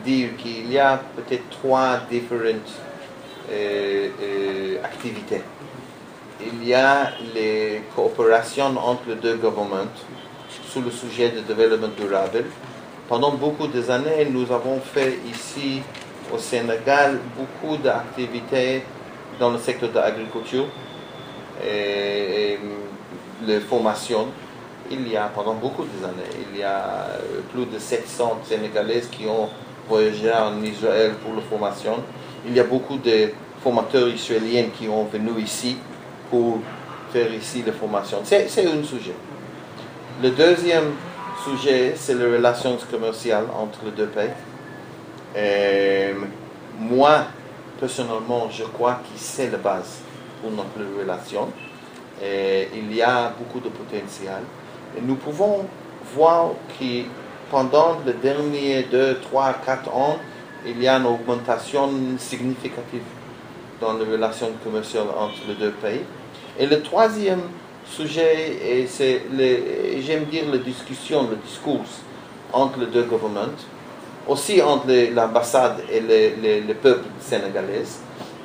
dire qu'il y a peut-être trois différentes activités. Il y a les coopérations entre les deux gouvernements sur le sujet de développement durable. Pendant beaucoup d'années, nous avons fait ici au Sénégal beaucoup d'activités dans le secteur de l'agriculture et les formations. Il y a pendant beaucoup d'années, il y a plus de 700 Sénégalais qui ont voyagé en Israël pour la formation. Il y a beaucoup de formateurs israéliens qui ont venu ici pour faire ici la formation. C'est un sujet. Le deuxième sujet, c'est les relations commerciales entre les deux pays. Moi, personnellement, je crois que c'est la base pour notre relation. Il y a beaucoup de potentiel. Et nous pouvons voir que pendant les derniers 2, 3, 4 ans, il y a une augmentation significative dans les relations commerciales entre les deux pays. Et le troisième sujet, c'est, j'aime dire, la discussion, le discours entre les deux gouvernements, aussi entre l'ambassade et le peuple sénégalais.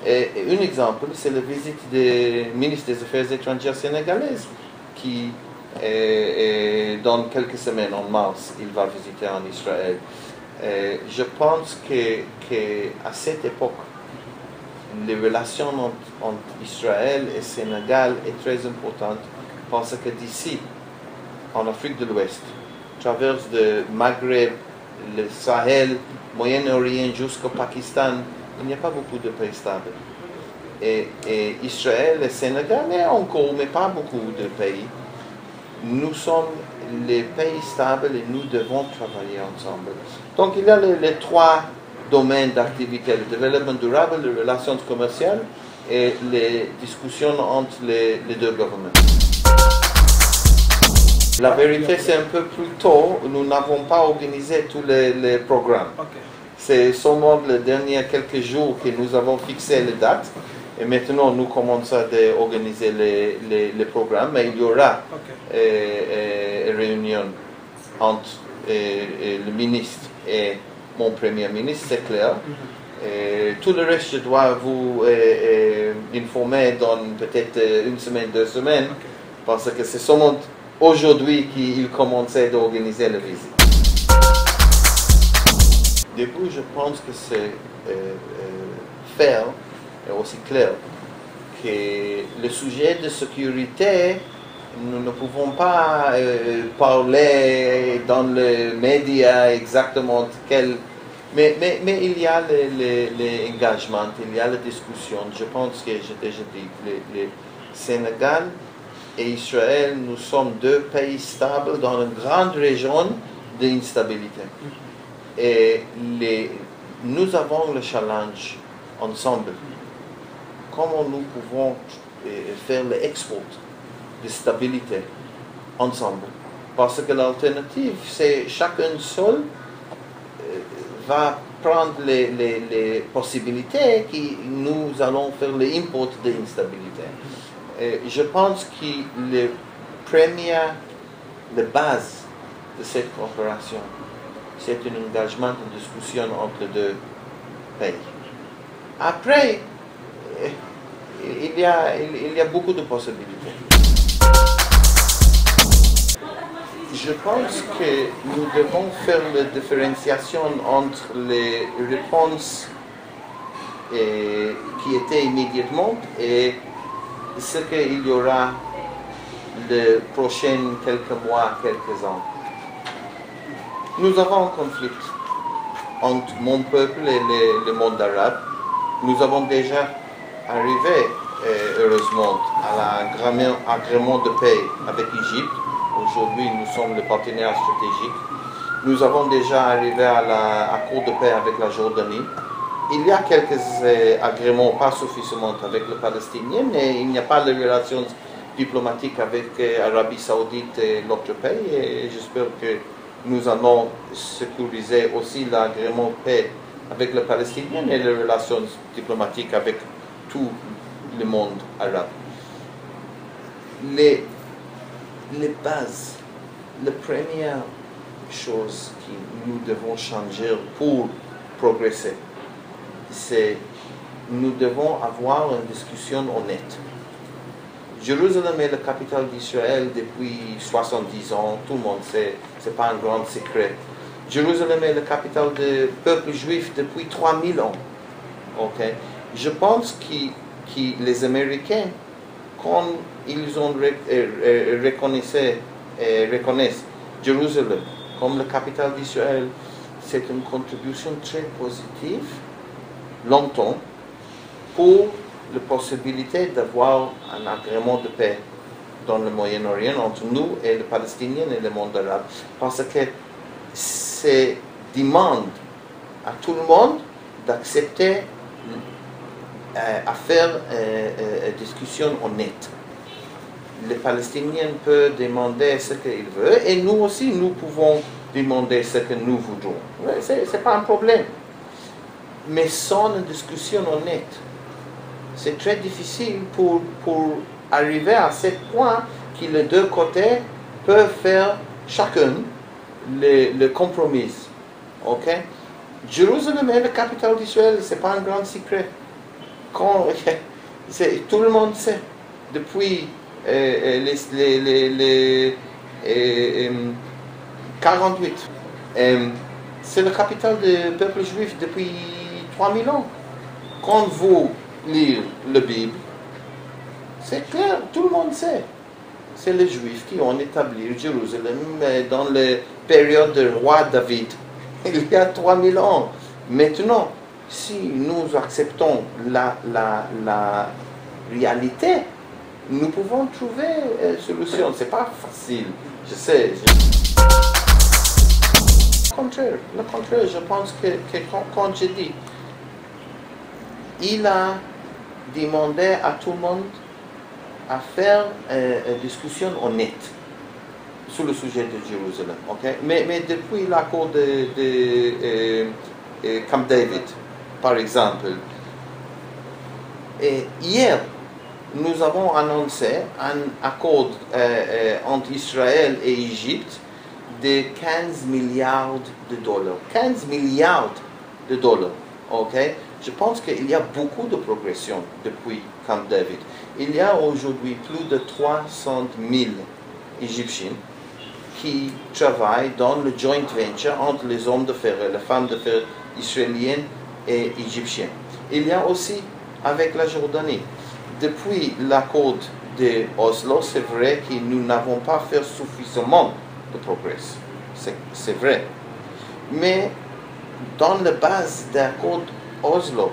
Et un exemple, c'est la visite du ministre des Affaires étrangères sénégalaises qui, dans quelques semaines, en mars, il va visiter en Israël. Je pense qu'à cette époque, les relations entre Israël et Sénégal est très importante parce que d'ici, en Afrique de l'Ouest, à travers le Maghreb, le Sahel, Moyen-Orient jusqu'au Pakistan, il n'y a pas beaucoup de pays stables. Et Israël et Sénégal, mais pas beaucoup de pays. Nous sommes les pays stables et nous devons travailler ensemble. Donc il y a les trois domaines d'activité, le développement durable, les relations commerciales et les discussions entre les deux gouvernements. La vérité, c'est un peu plus tôt, nous n'avons pas organisé tous les programmes. Okay. C'est seulement les derniers quelques jours que nous avons fixé les dates. Et maintenant, nous commençons à organiser les programmes, mais il y aura une réunion entre le ministre et mon premier ministre, c'est clair. Et tout le reste, je dois vous informer dans peut-être une semaine, 2 semaines, parce que c'est seulement aujourd'hui qu'il commençait d'organiser la visite. Du coup, je pense que c'est faire et aussi clair que le sujet de sécurité, nous ne pouvons pas parler dans les médias exactement quel... Mais il y a les engagements, il y a la discussion. Je pense que j'ai déjà dit, le Sénégal et Israël, nous sommes 2 pays stables dans une grande région d'instabilité. Et nous avons le challenge ensemble. Comment nous pouvons faire l'export de stabilité ensemble? Parce que l'alternative, c'est chacun seul va prendre les possibilités que nous allons faire l'import de l'instabilité. Je pense que la base de cette coopération, c'est un engagement, une discussion entre les deux pays. Après, il y a beaucoup de possibilités. Je pense que nous devons faire la différenciation entre les réponses qui étaient immédiatement et ce qu'il y aura les prochains quelques mois, quelques ans. Nous avons un conflit entre mon peuple et le monde arabe. Nous avons déjà arrivé, heureusement, à l'agrément de paix avec l'Égypte. Aujourd'hui, nous sommes le partenaire stratégique. Nous avons déjà arrivé à l'accord de paix avec la Jordanie. Il y a quelques agréments pas suffisamment avec les Palestiniens, mais il n'y a pas de relations diplomatiques avec l'Arabie Saoudite et l'autre pays. Et j'espère que nous allons sécuriser aussi l'agrément de paix avec les Palestiniens et les relations diplomatiques avec tout le monde arabe. Les bases, la première chose que nous devons changer pour progresser. C'est nous devons avoir une discussion honnête. Jérusalem est la capitale d'Israël depuis 70 ans, tout le monde sait, ce n'est pas un grand secret. Jérusalem est la capitale du peuple juif depuis 3000 ans. Okay? Je pense que les Américains, quand ils ont reconnaissent Jérusalem comme la capitale d'Israël, c'est une contribution très positive, longtemps, pour la possibilité d'avoir un agrément de paix dans le Moyen-Orient entre nous et les Palestiniens et le monde arabe. Parce que c'est demande à tout le monde d'accepter à faire une discussion honnête. Les Palestiniens peuvent demander ce qu'ils veulent et nous aussi, nous pouvons demander ce que nous voudrons. Ce n'est pas un problème. Mais sans une discussion honnête, c'est très difficile pour arriver à ce point que les deux côtés peuvent faire chacun le compromis. Okay? Jérusalem est la capitale d'Israël, ce n'est pas un grand secret. Tout le monde sait. Depuis les 48. C'est la capitale du peuple juif depuis 3000 ans. Quand vous lisez la Bible, c'est clair, tout le monde sait. C'est les Juifs qui ont établi Jérusalem dans la période du roi David, il y a 3000 ans. Maintenant, si nous acceptons la réalité, nous pouvons trouver une solution. Ce n'est pas facile, je sais. Le contraire, je pense que quand je dis, il a demandé à tout le monde à faire une discussion honnête sur le sujet de Jérusalem. Okay? Mais depuis l'accord de Camp David, par exemple, hier, nous avons annoncé un accord entre Israël et Égypte de 15 milliards de dollars. 15 milliards de dollars. Okay? Je pense qu'il y a beaucoup de progression depuis Camp David. Il y a aujourd'hui plus de 300 000 Égyptiens qui travaillent dans le joint venture entre les hommes de fer et les femmes de fer israéliennes et égyptiennes. Il y a aussi avec la Jordanie. Depuis l'accord de Oslo, c'est vrai que nous n'avons pas fait suffisamment de progrès. C'est vrai. Mais dans la base de l'accord Oslo,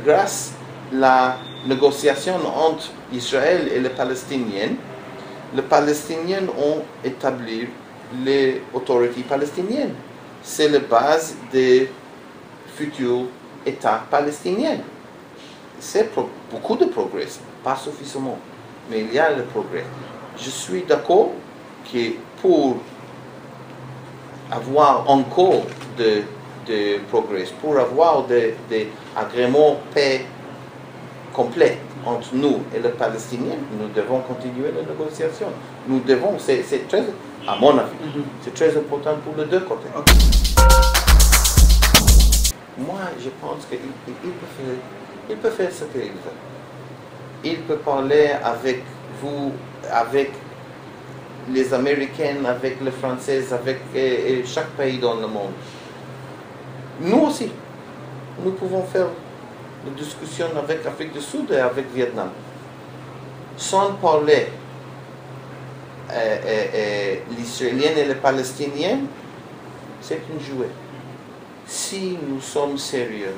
grâce à la négociation entre Israël et les Palestiniens ont établi les autorités palestiniennes. C'est la base des futurs États palestiniens. C'est beaucoup de progrès, pas suffisamment, mais il y a le progrès. Je suis d'accord que pour avoir encore de progrès, pour avoir des agréments paix complets entre nous et les Palestiniens, nous devons continuer la négociation. Nous devons, c'est très, à mon avis, c'est très important pour les deux côtés. Okay. Moi, je pense qu'il peut faire ce qu'il veut. Il peut parler avec vous, avec les Américains, avec les Français, avec chaque pays dans le monde. Nous aussi, nous pouvons faire des discussions avec l'Afrique du Sud et avec le Vietnam. Sans parler l'Israélien et les Palestiniens, c'est un jouet. Si nous sommes sérieux,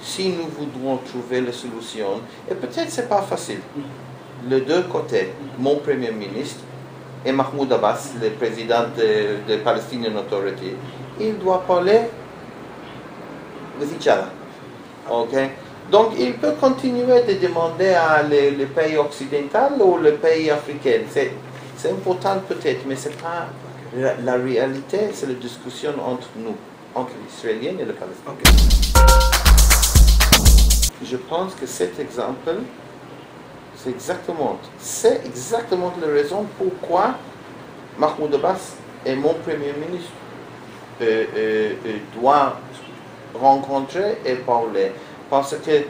si nous voudrons trouver la solution, et peut-être ce n'est pas facile, les deux côtés, mon Premier ministre et Mahmoud Abbas, le président de Palestinian Authority, il doit parler with each other. Okay? Donc, il peut continuer de demander à les pays occidentaux ou les pays africains. C'est important peut-être, mais c'est pas la réalité, c'est la discussion entre nous, entre les Israéliens et les Palestiniens. Okay. Je pense que cet exemple, c'est exactement la raison pourquoi Mahmoud Abbas et mon Premier ministre doit rencontrer et parler. Parce que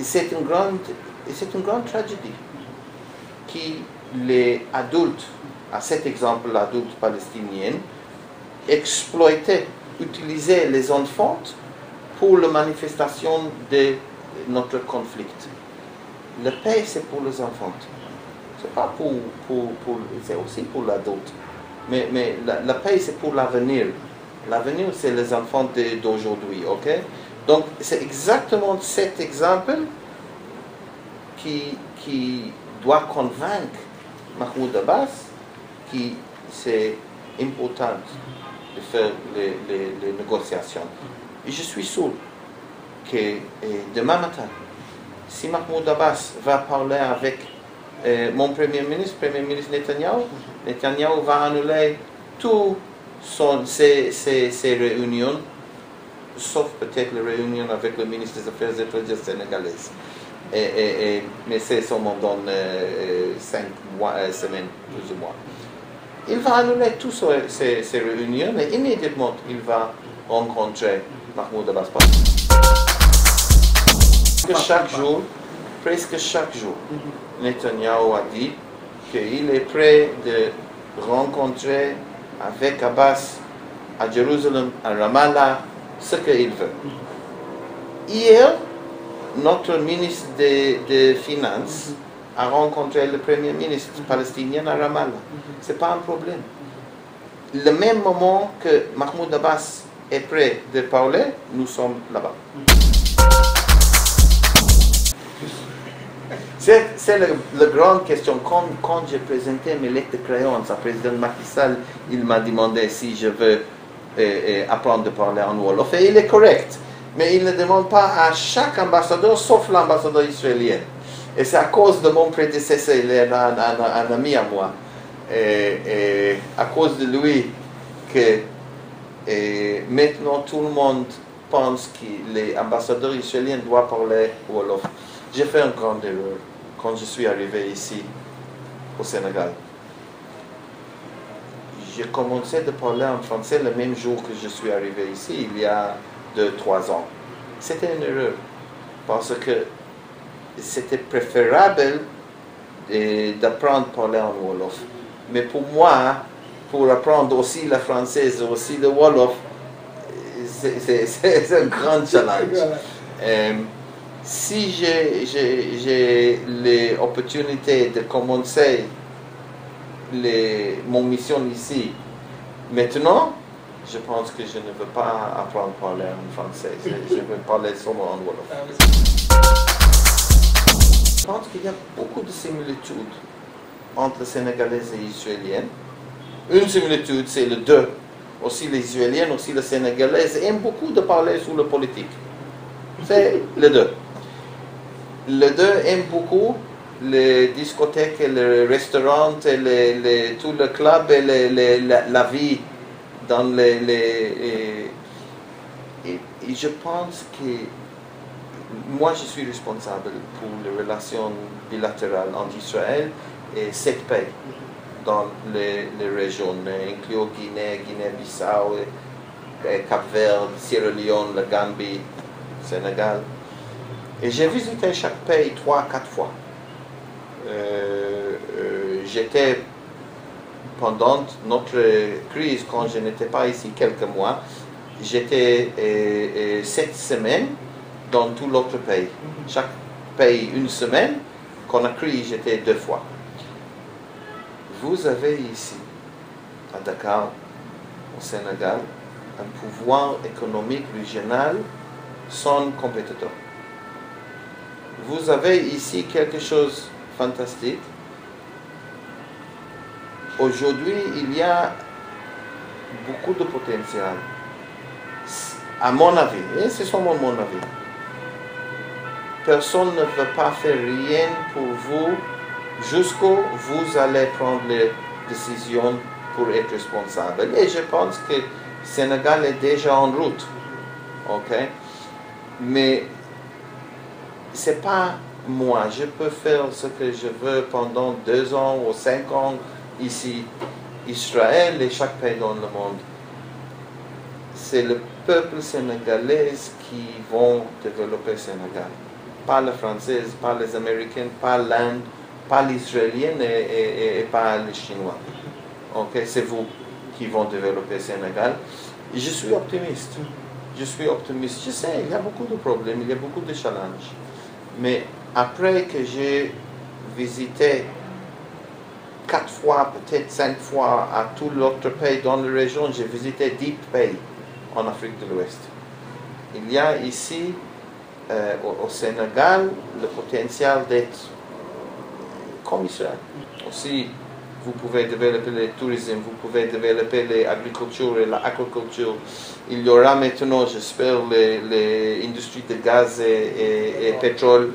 c'est une grande tragédie que les adultes, à cet exemple l'adulte palestinien, exploitaient, utilisaient les enfants pour la manifestation de notre conflit. La paix, c'est pour les enfants. C'est pas c'est aussi pour l'adulte. Mais la paix, c'est pour l'avenir. L'avenir, c'est les enfants d'aujourd'hui, ok? Donc, c'est exactement cet exemple qui doit convaincre Mahmoud Abbas que c'est important de faire les négociations. Et je suis sûr que demain matin, si Mahmoud Abbas va parler avec mon Premier ministre Netanyahou va annuler toutes ces réunions, sauf peut-être les réunions avec le ministre des Affaires étrangères sénégalaises. Mais c'est seulement dans 5 semaines, plus ou moins. Il va annuler toutes ces réunions et immédiatement il va rencontrer Mahmoud Abbas. Presque chaque jour, Netanyahou a dit qu'il est prêt de rencontrer avec Abbas à Jérusalem, à Ramallah, ce qu'il veut. Hier, notre ministre des Finances a rencontré le Premier ministre palestinien à Ramallah. Ce n'est pas un problème. Le même moment que Mahmoud Abbas est prêt de parler, nous sommes là-bas. C'est la grande question. Quand j'ai présenté mes lettres de créance au président Macky Sall, il m'a demandé si je veux apprendre à parler en Wolof. Et il est correct. Mais il ne demande pas à chaque ambassadeur, sauf l'ambassadeur israélien. Et c'est à cause de mon prédécesseur, il est un ami à moi. Et à cause de lui que maintenant tout le monde pense que les ambassadeurs israéliens doivent parler Wolof. J'ai fait une grande erreur quand je suis arrivé ici, au Sénégal. J'ai commencé à parler en français le même jour que je suis arrivé ici, il y a 2-3 ans. C'était une erreur, parce que c'était préférable d'apprendre à parler en Wolof. Mais pour moi, pour apprendre aussi le français, aussi le Wolof, c'est un grand challenge. Si j'ai l'opportunité de commencer mon mission ici maintenant, je pense que je ne veux pas apprendre à parler en français. Je veux parler seulement en Wolof. Je pense qu'il y a beaucoup de similitudes entre les Sénégalais et les Israéliens. Une similitude, c'est les deux. Aussi les Israéliens, aussi les Sénégalais aiment beaucoup de parler sur la politique. C'est les deux. Les deux aiment beaucoup les discothèques, les restaurants, et tout le club et la vie dans et je pense que moi je suis responsable pour les relations bilatérales entre Israël et 7 pays dans les régions, incluant Guinée, Guinée-Bissau, Cap-Vert, Sierra Leone, la Gambie, Sénégal. Et j'ai visité chaque pays 3-4 fois. J'étais pendant notre crise, quand je n'étais pas ici quelques mois, j'étais 7 semaines dans tout l'autre pays. Chaque pays une semaine. Quand on a crise, j'étais 2 fois. Vous avez ici, à Dakar, au Sénégal, un pouvoir économique régional sans compétiteur. Vous avez ici quelque chose de fantastique. Aujourd'hui, il y a beaucoup de potentiel. À mon avis, et c'est seulement mon avis, personne ne veut pas faire rien pour vous jusqu'où vous allez prendre les décisions pour être responsable. Et je pense que le Sénégal est déjà en route. Ok? Mais ce n'est pas moi. Je peux faire ce que je veux pendant 2 ans ou 5 ans ici. Israël et chaque pays dans le monde. C'est le peuple sénégalais qui vont développer le Sénégal. Pas les Français, pas les Américains, pas l'Inde, pas les Israéliens et pas les Chinois. Okay? C'est vous qui vont développer le Sénégal. Et je suis optimiste. Je suis optimiste. Je sais, il y a beaucoup de problèmes, il y a beaucoup de challenges. Mais après que j'ai visité 4 fois, peut-être 5 fois à tous les autres pays dans la région, j'ai visité 10 pays en Afrique de l'Ouest. Il y a ici, au Sénégal, le potentiel d'être comme Israël. Aussi, vous pouvez développer le tourisme, vous pouvez développer l'agriculture et l'aquaculture. Il y aura maintenant, j'espère, l'industrie de gaz et pétrole.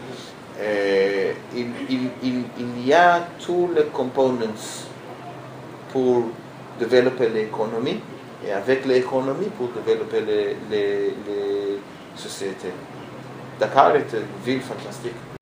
Il y a tous les components pour développer l'économie et avec l'économie pour développer les sociétés. Dakar est une ville fantastique.